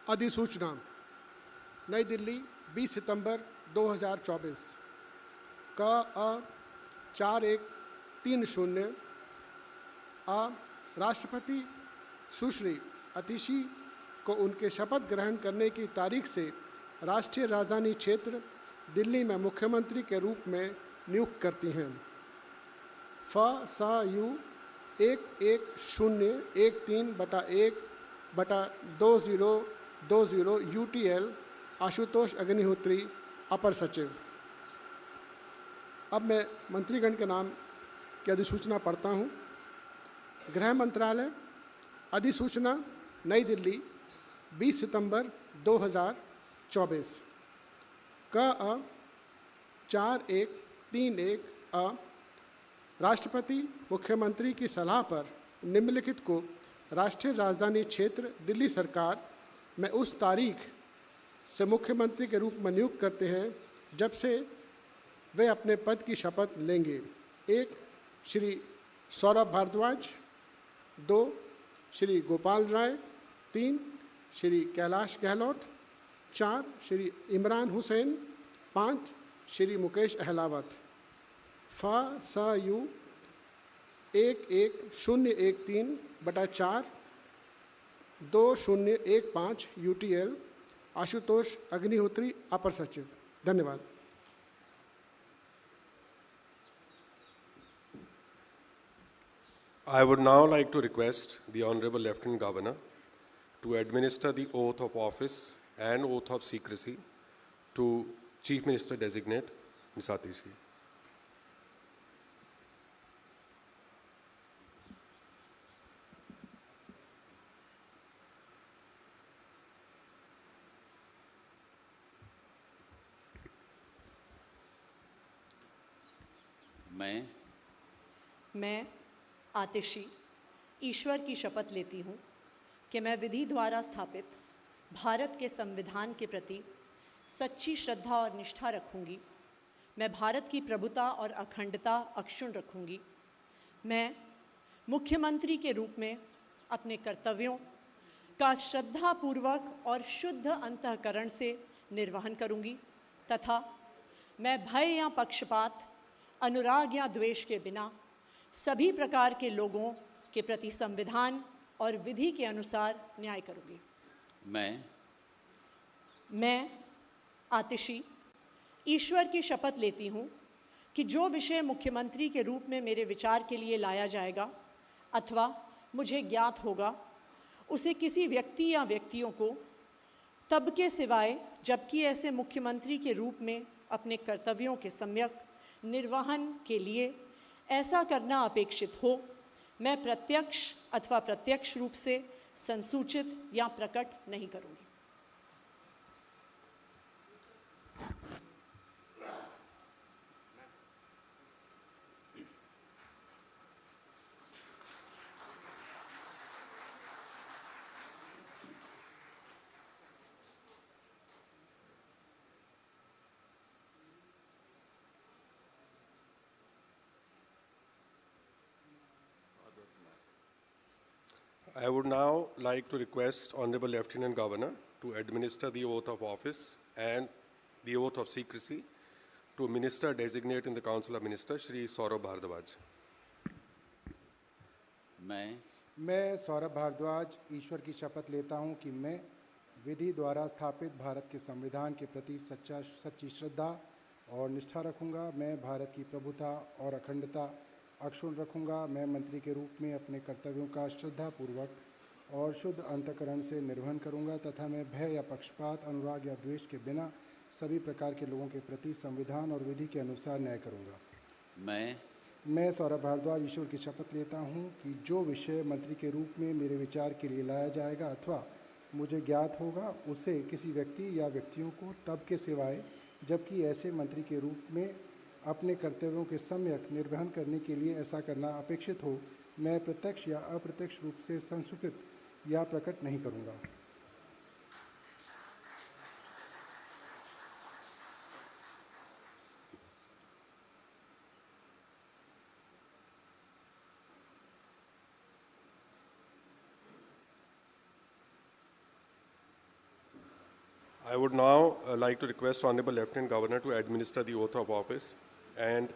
अधिसूचना नई दिल्ली 20 सितंबर 2024 क 4130 राष्ट्रपति सुश्री अतिशी को उनके शपथ ग्रहण करने की तारीख से राष्ट्रीय राजधानी क्षेत्र दिल्ली में मुख्यमंत्री के रूप में नियुक्त करती हैं। फ स यू 11013/1/2020 UTL आशुतोष अग्निहोत्री, अपर सचिव। अब मैं मंत्रीगण के नाम की अधिसूचना पढ़ता हूँ। गृह मंत्रालय, अधिसूचना नई दिल्ली 20 सितंबर 2024 क 4131 राष्ट्रपति मुख्यमंत्री की सलाह पर निम्नलिखित को राष्ट्रीय राजधानी क्षेत्र दिल्ली सरकार में उस तारीख से मुख्यमंत्री के रूप में नियुक्त करते हैं जब से वे अपने पद की शपथ लेंगे। 1. श्री सौरभ भारद्वाज। 2. श्री गोपाल राय। 3. श्री कैलाश गहलोत। 4. श्री इमरान हुसैन। 5. श्री मुकेश अहलावत। फ स यू 11013/4/2015 UTL आशुतोष अग्निहोत्री, अपर सचिव। धन्यवाद। I would now like to request the Honorable Lieutenant Governor to administer the oath of office and oath of secrecy to Chief Minister Designate Ms. Atishi. मैं आतिशी ईश्वर की शपथ लेती हूँ कि मैं विधि द्वारा स्थापित भारत के संविधान के प्रति सच्ची श्रद्धा और निष्ठा रखूँगी। मैं भारत की प्रभुता और अखंडता अक्षुण्ण रखूँगी। मैं मुख्यमंत्री के रूप में अपने कर्तव्यों का श्रद्धापूर्वक और शुद्ध अंतःकरण से निर्वहन करूँगी तथा मैं भय या पक्षपात, अनुराग या द्वेष के बिना सभी प्रकार के लोगों के प्रति संविधान और विधि के अनुसार न्याय करूँगी। मैं आतिशी ईश्वर की शपथ लेती हूँ कि जो विषय मुख्यमंत्री के रूप में मेरे विचार के लिए लाया जाएगा अथवा मुझे ज्ञात होगा, उसे किसी व्यक्ति या व्यक्तियों को तब के सिवाय जबकि ऐसे मुख्यमंत्री के रूप में अपने कर्तव्यों के सम्यक निर्वहन के लिए ऐसा करना अपेक्षित हो, मैं प्रत्यक्ष अथवा प्रत्यक्ष रूप से संसूचित या प्रकट नहीं करूँगी। I would now like to request Honorable Lieutenant Governor to administer the oath of office and the oath of secrecy to Minister Designate in the Council of Ministers, Shri Saurabh Bhardwaj. मैं सौरभ भारद्वाज ईश्वर की शपथ लेता हूं कि मैं विधि द्वारा स्थापित भारत के संविधान के प्रति सच्ची श्रद्धा और निष्ठा रखूंगा। मैं भारत की प्रभुता और अखंडता अक्षुण्ण रखूंगा। मैं मंत्री के रूप में अपने कर्तव्यों का श्रद्धापूर्वक और शुद्ध अंतःकरण से निर्वहन करूंगा तथा मैं भय या पक्षपात, अनुराग या द्वेष के बिना सभी प्रकार के लोगों के प्रति संविधान और विधि के अनुसार न्याय करूंगा। मैं सौरभ भारद्वाज ईश्वर की शपथ लेता हूं कि जो विषय मंत्री के रूप में मेरे विचार के लिए लाया जाएगा अथवा मुझे ज्ञात होगा, उसे किसी व्यक्ति या व्यक्तियों को तब के सिवाय जबकि ऐसे मंत्री के रूप में अपने कर्तव्यों के सम्यक निर्वहन करने के लिए ऐसा करना अपेक्षित हो, मैं प्रत्यक्ष या अप्रत्यक्ष रूप से संसूचित या प्रकट नहीं करूंगा। I would now like to request Honorable Lieutenant Governor to administer the oath of office and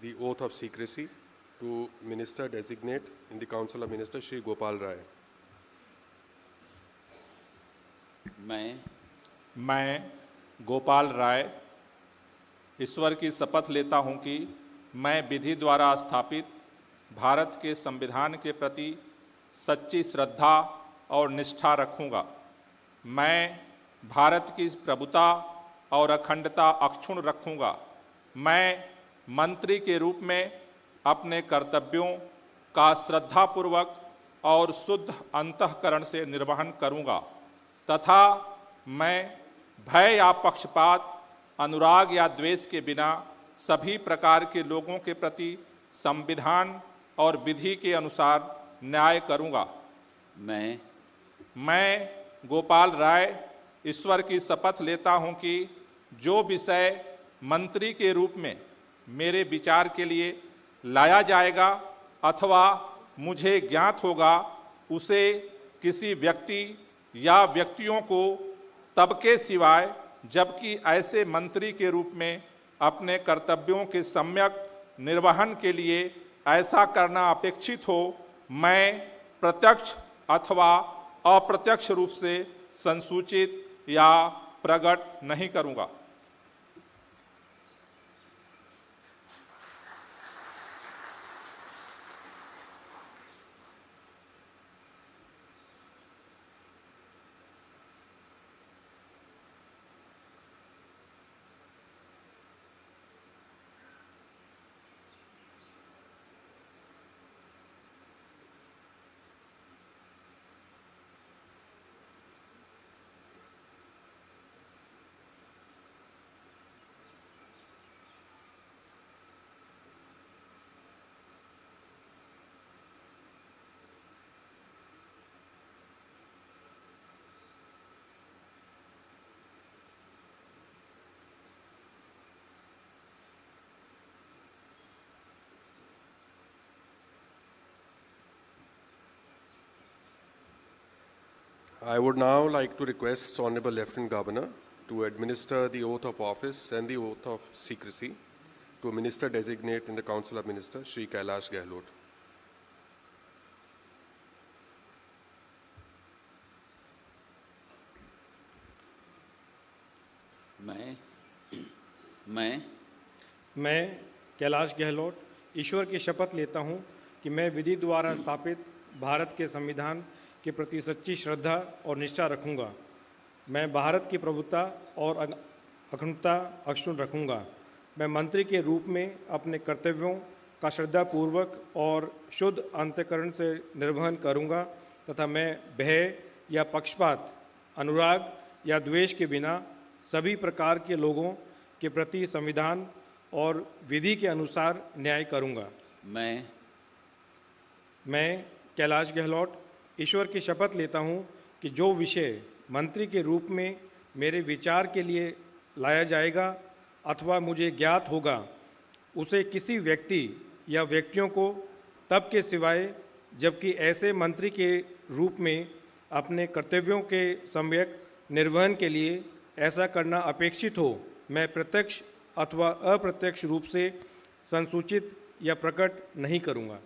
the oath of secrecy to Minister Designate in the Council of Ministers, Shri Gopal Rai. मैं गोपाल राय ईश्वर की शपथ लेता हूं कि मैं विधि द्वारा स्थापित भारत के संविधान के प्रति सच्ची श्रद्धा और निष्ठा रखूंगा। मैं भारत की प्रभुता और अखंडता अक्षुण्ण रखूंगा। मैं मंत्री के रूप में अपने कर्तव्यों का श्रद्धापूर्वक और शुद्ध अंतःकरण से निर्वहन करूंगा तथा मैं भय या पक्षपात, अनुराग या द्वेष के बिना सभी प्रकार के लोगों के प्रति संविधान और विधि के अनुसार न्याय करूंगा। मैं गोपाल राय ईश्वर की शपथ लेता हूं कि जो विषय मंत्री के रूप में मेरे विचार के लिए लाया जाएगा अथवा मुझे ज्ञात होगा, उसे किसी व्यक्ति या व्यक्तियों को तब के सिवाय जबकि ऐसे मंत्री के रूप में अपने कर्तव्यों के सम्यक निर्वहन के लिए ऐसा करना अपेक्षित हो, मैं प्रत्यक्ष अथवा अप्रत्यक्ष रूप से संसूचित या प्रकट नहीं करूंगा। I would now like to request Honorable Lieutenant Governor to administer the oath of office and the oath of secrecy to Minister Designate in the Council of Ministers, Shri Kailash Gehlot. मैं कैलाश गहलोत ईश्वर की शपथ लेता हूं कि मैं विधि द्वारा स्थापित भारत के संविधान के प्रति सच्ची श्रद्धा और निष्ठा रखूंगा। मैं भारत की प्रभुता और अखंडता अक्षुण्ण रखूंगा। मैं मंत्री के रूप में अपने कर्तव्यों का श्रद्धापूर्वक और शुद्ध अंतःकरण से निर्वहन करूंगा तथा मैं भय या पक्षपात, अनुराग या द्वेष के बिना सभी प्रकार के लोगों के प्रति संविधान और विधि के अनुसार न्याय करूंगा। मैं कैलाश गहलोत ईश्वर की शपथ लेता हूं कि जो विषय मंत्री के रूप में मेरे विचार के लिए लाया जाएगा अथवा मुझे ज्ञात होगा, उसे किसी व्यक्ति या व्यक्तियों को तब के सिवाय जबकि ऐसे मंत्री के रूप में अपने कर्तव्यों के सम्यक निर्वहन के लिए ऐसा करना अपेक्षित हो, मैं प्रत्यक्ष अथवा अप्रत्यक्ष रूप से संसूचित या प्रकट नहीं करूंगा।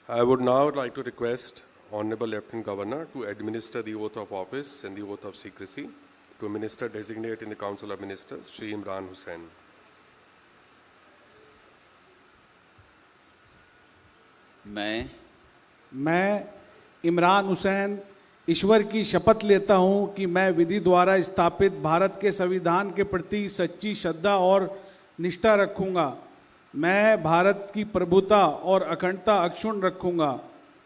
I would now like to request Honorable Lieutenant Governor to administer the oath of office and the oath of secrecy to Minister Designate in the Council of Ministers, Shri Imran Hussain. मैं इमरान हुसैन ईश्वर की शपथ लेता हूं कि मैं विधि द्वारा स्थापित भारत के संविधान के प्रति सच्ची श्रद्धा और निष्ठा रखूंगा। मैं भारत की प्रभुता और अखंडता अक्षुण्ण रखूंगा।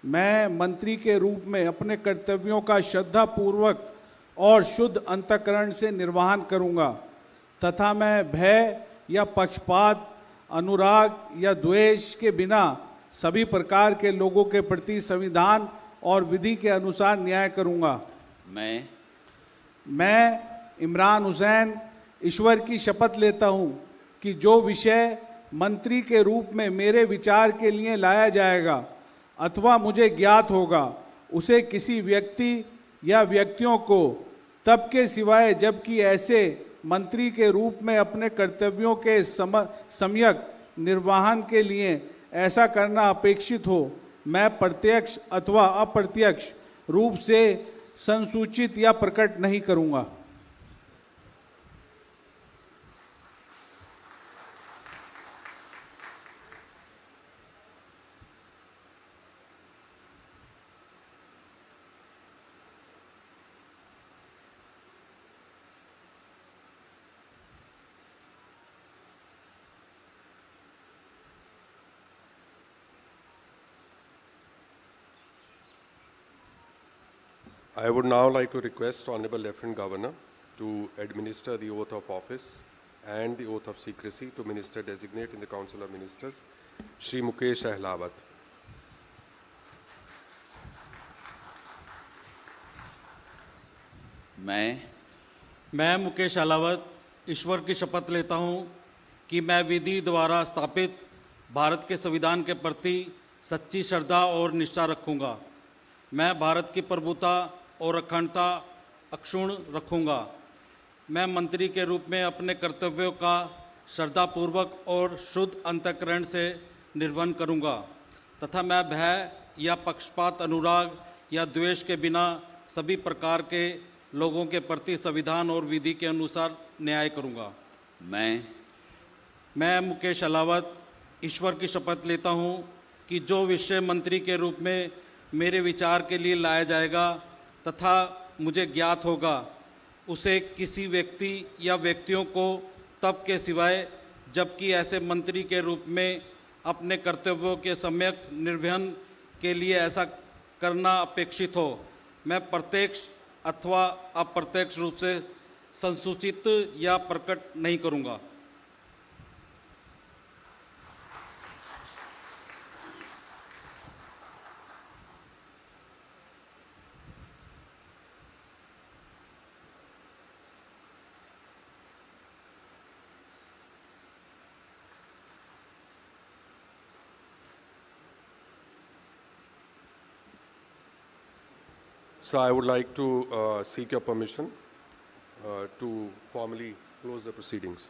मैं मंत्री के रूप में अपने कर्तव्यों का श्रद्धापूर्वक और शुद्ध अंतःकरण से निर्वहन करूंगा तथा मैं भय या पक्षपात, अनुराग या द्वेष के बिना सभी प्रकार के लोगों के प्रति संविधान और विधि के अनुसार न्याय करूंगा। मैं इमरान हुसैन ईश्वर की शपथ लेता हूं कि जो विषय मंत्री के रूप में मेरे विचार के लिए लाया जाएगा अथवा मुझे ज्ञात होगा, उसे किसी व्यक्ति या व्यक्तियों को तब के सिवाय जबकि ऐसे मंत्री के रूप में अपने कर्तव्यों के सम्यक निर्वहन के लिए ऐसा करना अपेक्षित हो, मैं प्रत्यक्ष अथवा अप्रत्यक्ष रूप से संसूचित या प्रकट नहीं करूंगा। I would now like to request Honorable Lieutenant Governor to administer the oath of office and the oath of secrecy to Minister Designate in the Council of Ministers, Shri Mukesh Ahlawat. मैं मुकेश अहलावत ईश्वर की शपथ लेता हूं कि मैं विधि द्वारा स्थापित भारत के संविधान के प्रति सच्ची श्रद्धा और निष्ठा रखूंगा। मैं भारत की प्रभुता और अखंडता अक्षुण्ण रखूंगा। मैं मंत्री के रूप में अपने कर्तव्यों का श्रद्धापूर्वक और शुद्ध अंतःकरण से निर्वहन करूंगा तथा मैं भय या पक्षपात, अनुराग या द्वेष के बिना सभी प्रकार के लोगों के प्रति संविधान और विधि के अनुसार न्याय करूंगा। मैं मुकेश अहलावत ईश्वर की शपथ लेता हूं कि जो विषय मंत्री के रूप में मेरे विचार के लिए लाया जाएगा तथा मुझे ज्ञात होगा, उसे किसी व्यक्ति या व्यक्तियों को तब के सिवाय जबकि ऐसे मंत्री के रूप में अपने कर्तव्यों के सम्यक निर्वहन के लिए ऐसा करना अपेक्षित हो, मैं प्रत्यक्ष अथवा अप्रत्यक्ष रूप से संसूचित या प्रकट नहीं करूंगा। So I would like to seek your permission to formally close the proceedings.